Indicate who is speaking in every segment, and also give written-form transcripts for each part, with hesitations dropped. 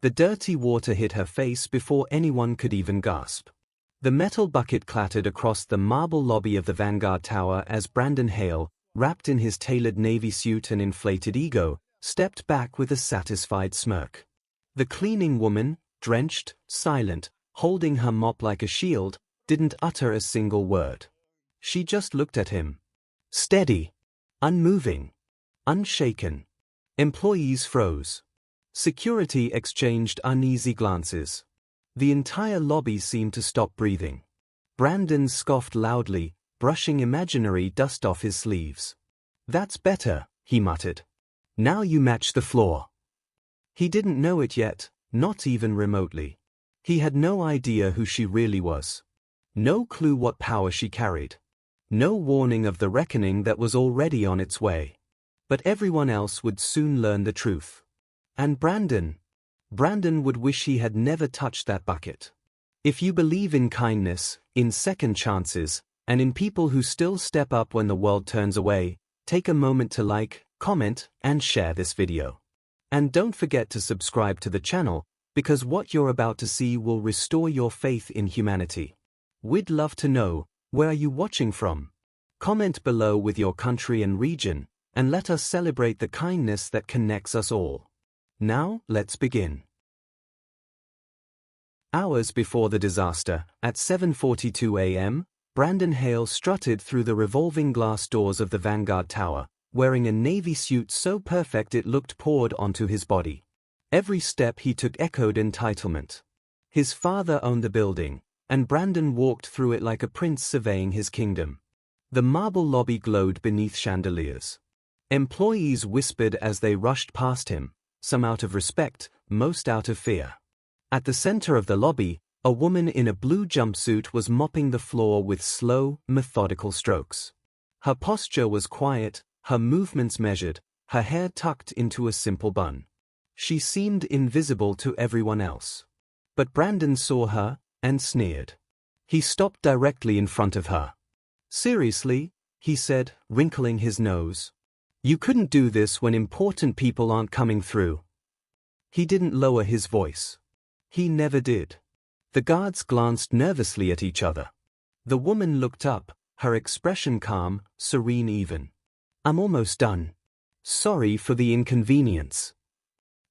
Speaker 1: The dirty water hit her face before anyone could even gasp. The metal bucket clattered across the marble lobby of the Vanguard Tower as Brandon Hale, wrapped in his tailored navy suit and inflated ego, stepped back with a satisfied smirk. The cleaning woman, drenched, silent, holding her mop like a shield, didn't utter a single word. She just looked at him. Steady. Unmoving. Unshaken. Employees froze. Security exchanged uneasy glances. The entire lobby seemed to stop breathing. Brandon scoffed loudly, brushing imaginary dust off his sleeves. "That's better," he muttered. "Now you match the floor." He didn't know it yet, not even remotely. He had no idea who she really was. No clue what power she carried. No warning of the reckoning that was already on its way. But everyone else would soon learn the truth. And Brandon would wish he had never touched that bucket. If you believe in kindness, in second chances, and in people who still step up when the world turns away, take a moment to like, comment, and share this video. And don't forget to subscribe to the channel, because what you're about to see will restore your faith in humanity. We'd love to know, where are you watching from? Comment below with your country and region, and let us celebrate the kindness that connects us all. Now, let's begin. Hours before the disaster, at 7:42 a.m., Brandon Hale strutted through the revolving glass doors of the Vanguard Tower, wearing a navy suit so perfect it looked poured onto his body. Every step he took echoed entitlement. His father owned the building, and Brandon walked through it like a prince surveying his kingdom. The marble lobby glowed beneath chandeliers. Employees whispered as they rushed past him, some out of respect, most out of fear. At the center of the lobby, a woman in a blue jumpsuit was mopping the floor with slow, methodical strokes. Her posture was quiet, her movements measured, her hair tucked into a simple bun. She seemed invisible to everyone else. But Brandon saw her, and sneered. He stopped directly in front of her. "Seriously?" he said, wrinkling his nose. "You couldn't do this when important people aren't coming through." He didn't lower his voice. He never did. The guards glanced nervously at each other. The woman looked up, her expression calm, serene even. "I'm almost done. Sorry for the inconvenience."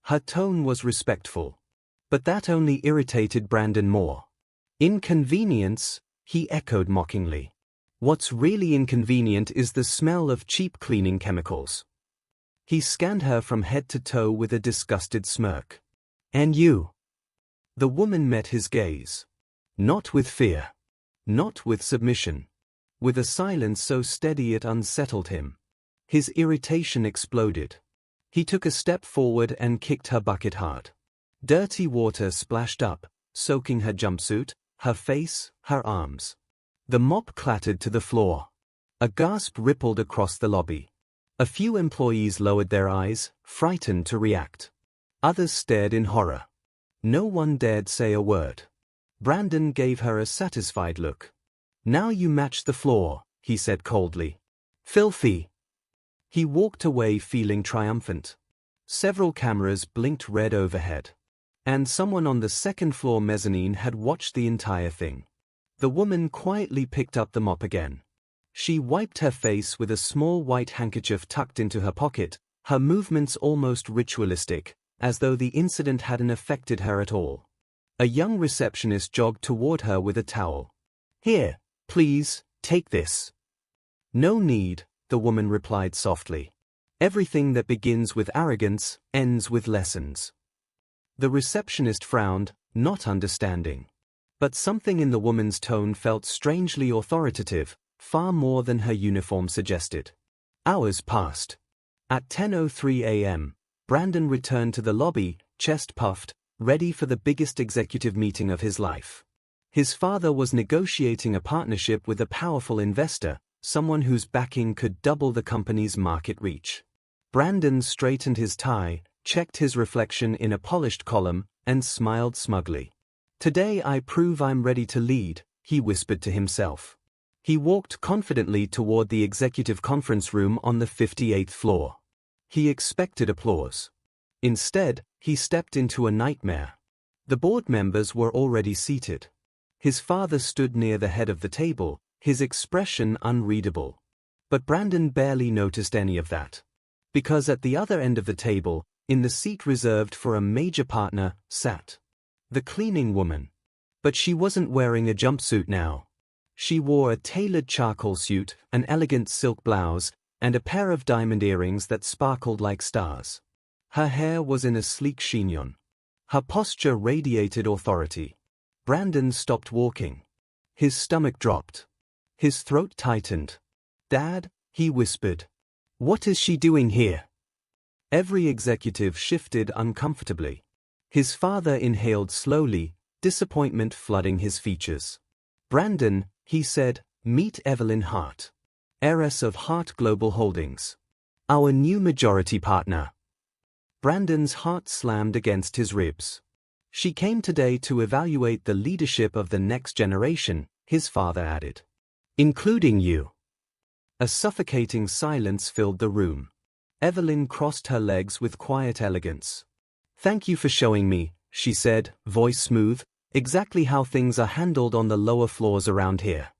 Speaker 1: Her tone was respectful. But that only irritated Brandon more. "Inconvenience?" he echoed mockingly. "What's really inconvenient is the smell of cheap cleaning chemicals." He scanned her from head to toe with a disgusted smirk. "And you?" The woman met his gaze. Not with fear. Not with submission. With a silence so steady it unsettled him. His irritation exploded. He took a step forward and kicked her bucket hard. Dirty water splashed up, soaking her jumpsuit, her face, her arms. The mop clattered to the floor. A gasp rippled across the lobby. A few employees lowered their eyes, frightened to react. Others stared in horror. No one dared say a word. Brandon gave her a satisfied look. "Now you match the floor," he said coldly. "Filthy." He walked away feeling triumphant. Several cameras blinked red overhead. And someone on the second-floor mezzanine had watched the entire thing. The woman quietly picked up the mop again. She wiped her face with a small white handkerchief tucked into her pocket, her movements almost ritualistic, as though the incident hadn't affected her at all. A young receptionist jogged toward her with a towel. "Here, please, take this." "No need," the woman replied softly. "Everything that begins with arrogance ends with lessons." The receptionist frowned, not understanding. But something in the woman's tone felt strangely authoritative, far more than her uniform suggested. Hours passed. At 10:03 a.m., Brandon returned to the lobby, chest puffed, ready for the biggest executive meeting of his life. His father was negotiating a partnership with a powerful investor, someone whose backing could double the company's market reach. Brandon straightened his tie, checked his reflection in a polished column, and smiled smugly. "Today I prove I'm ready to lead," he whispered to himself. He walked confidently toward the executive conference room on the 58th floor. He expected applause. Instead, he stepped into a nightmare. The board members were already seated. His father stood near the head of the table, his expression unreadable. But Brandon barely noticed any of that. Because at the other end of the table, in the seat reserved for a major partner, sat the cleaning woman. But she wasn't wearing a jumpsuit now. She wore a tailored charcoal suit, an elegant silk blouse, and a pair of diamond earrings that sparkled like stars. Her hair was in a sleek chignon. Her posture radiated authority. Brandon stopped walking. His stomach dropped. His throat tightened. "Dad," he whispered. "What is she doing here?" Every executive shifted uncomfortably. His father inhaled slowly, disappointment flooding his features. "Brandon," he said, "meet Evelyn Hart, heiress of Hart Global Holdings. Our new majority partner." Brandon's heart slammed against his ribs. "She came today to evaluate the leadership of the next generation," his father added. "Including you." A suffocating silence filled the room. Evelyn crossed her legs with quiet elegance. "Thank you for showing me," she said, voice smooth, "exactly how things are handled on the lower floors around here."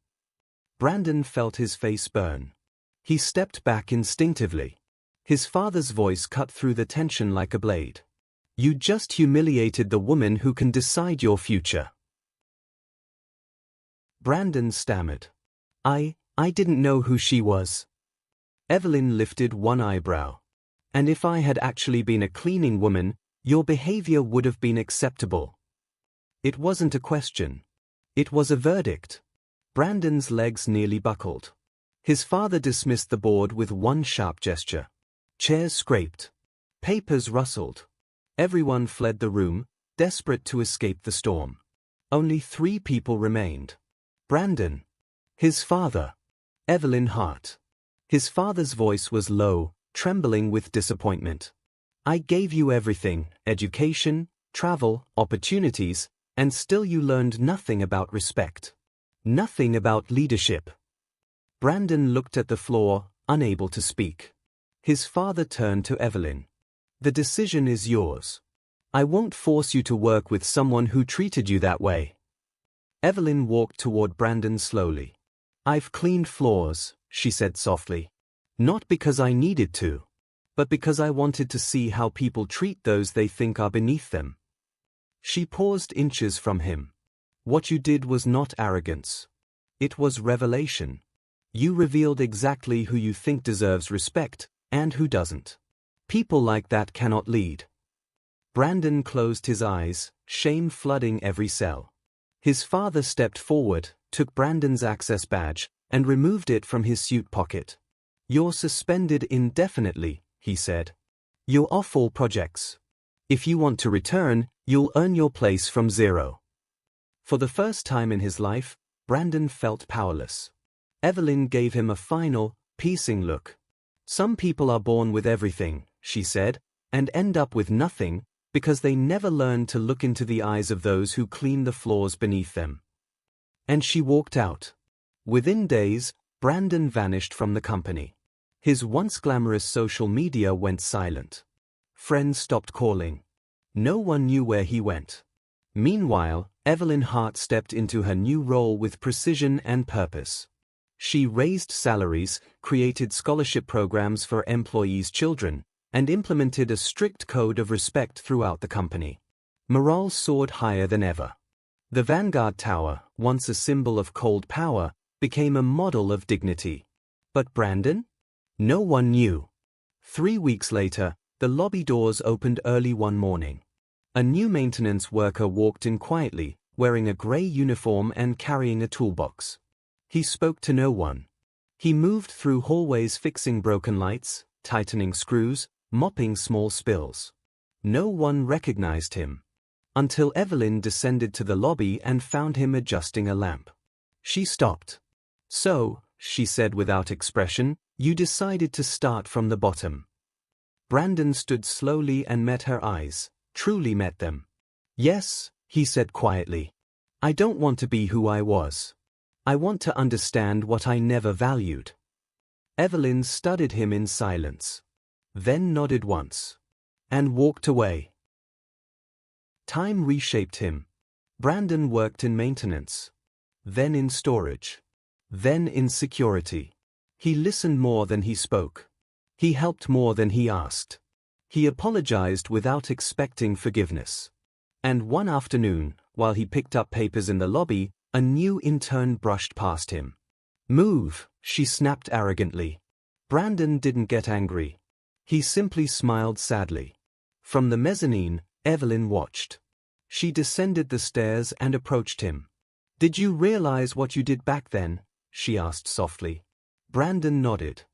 Speaker 1: Brandon felt his face burn. He stepped back instinctively. His father's voice cut through the tension like a blade. "You just humiliated the woman who can decide your future." Brandon stammered. I didn't know who she was." Evelyn lifted one eyebrow. "And if I had actually been a cleaning woman, your behavior would have been acceptable." It wasn't a question. It was a verdict. Brandon's legs nearly buckled. His father dismissed the board with one sharp gesture. Chairs scraped. Papers rustled. Everyone fled the room, desperate to escape the storm. Only 3 people remained. Brandon. His father. Evelyn Hart. His father's voice was low, trembling with disappointment. "I gave you everything, education, travel, opportunities, and still you learned nothing about respect. Nothing about leadership." Brandon looked at the floor, unable to speak. His father turned to Evelyn. "The decision is yours. I won't force you to work with someone who treated you that way." Evelyn walked toward Brandon slowly. "I've cleaned floors," she said softly. "Not because I needed to, but because I wanted to see how people treat those they think are beneath them." She paused inches from him. "What you did was not arrogance. It was revelation. You revealed exactly who you think deserves respect, and who doesn't. People like that cannot lead." Brandon closed his eyes, shame flooding every cell. His father stepped forward, took Brandon's access badge, and removed it from his suit pocket. "You're suspended indefinitely," he said. "You're off all projects. If you want to return, you'll earn your place from zero." For the first time in his life, Brandon felt powerless. Evelyn gave him a final, piercing look. "Some people are born with everything," she said, "and end up with nothing, because they never learn to look into the eyes of those who clean the floors beneath them." And she walked out. Within days, Brandon vanished from the company. His once glamorous social media went silent. Friends stopped calling. No one knew where he went. Meanwhile, Evelyn Hart stepped into her new role with precision and purpose. She raised salaries, created scholarship programs for employees' children, and implemented a strict code of respect throughout the company. Morale soared higher than ever. The Vanguard Tower, once a symbol of cold power, became a model of dignity. But Brandon? No one knew. 3 weeks later, the lobby doors opened early one morning. A new maintenance worker walked in quietly, wearing a gray uniform and carrying a toolbox. He spoke to no one. He moved through hallways fixing broken lights, tightening screws, mopping small spills. No one recognized him. Until Evelyn descended to the lobby and found him adjusting a lamp. She stopped. "So," she said without expression, "you decided to start from the bottom." Brandon stood slowly and met her eyes, truly met them. "Yes," he said quietly. "I don't want to be who I was. I want to understand what I never valued." Evelyn studied him in silence. Then nodded once. and walked away. Time reshaped him. Brandon worked in maintenance, then in storage, then in security. He listened more than he spoke. He helped more than he asked. He apologized without expecting forgiveness. And one afternoon, while he picked up papers in the lobby, a new intern brushed past him. "Move," she snapped arrogantly. Brandon didn't get angry. He simply smiled sadly. From the mezzanine, Evelyn watched. She descended the stairs and approached him. "Did you realize what you did back then?" she asked softly. Brandon nodded.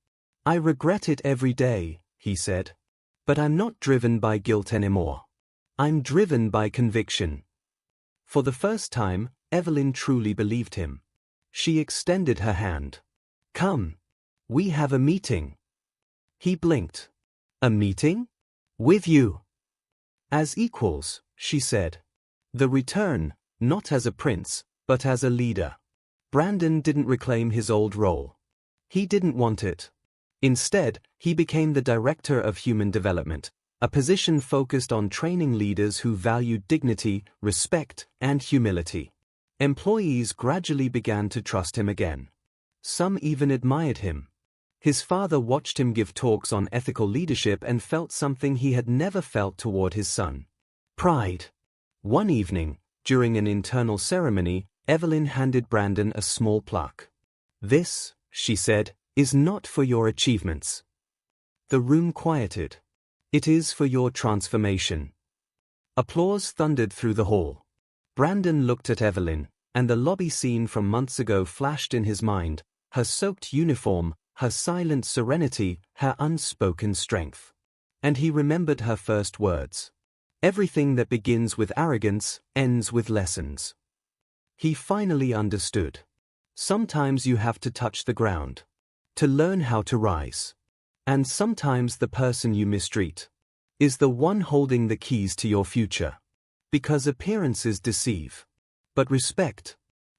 Speaker 1: "I regret it every day," he said. "But I'm not driven by guilt anymore. I'm driven by conviction." For the first time, Evelyn truly believed him. She extended her hand. "Come. We have a meeting." He blinked. "A meeting? With you?" "As equals," she said. "The return, not as a prince, but as a leader." Brandon didn't reclaim his old role. He didn't want it. Instead, he became the Director of Human Development, a position focused on training leaders who valued dignity, respect, and humility. Employees gradually began to trust him again. Some even admired him. His father watched him give talks on ethical leadership and felt something he had never felt toward his son: pride. One evening, during an internal ceremony, Evelyn handed Brandon a small plaque. "This," she said, "is not for your achievements." The room quieted. "It is for your transformation." Applause thundered through the hall. Brandon looked at Evelyn, and the lobby scene from months ago flashed in his mind: her soaked uniform, her silent serenity, her unspoken strength. And he remembered her first words: "Everything that begins with arrogance ends with lessons." He finally understood. Sometimes you have to touch the ground to learn how to rise. And sometimes the person you mistreat is the one holding the keys to your future. Because appearances deceive. But respect,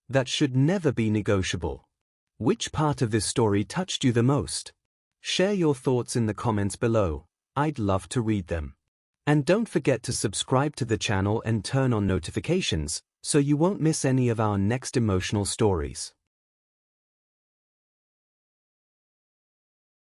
Speaker 1: that should never be negotiable. Which part of this story touched you the most? Share your thoughts in the comments below. I'd love to read them. And don't forget to subscribe to the channel and turn on notifications so you won't miss any of our next emotional stories.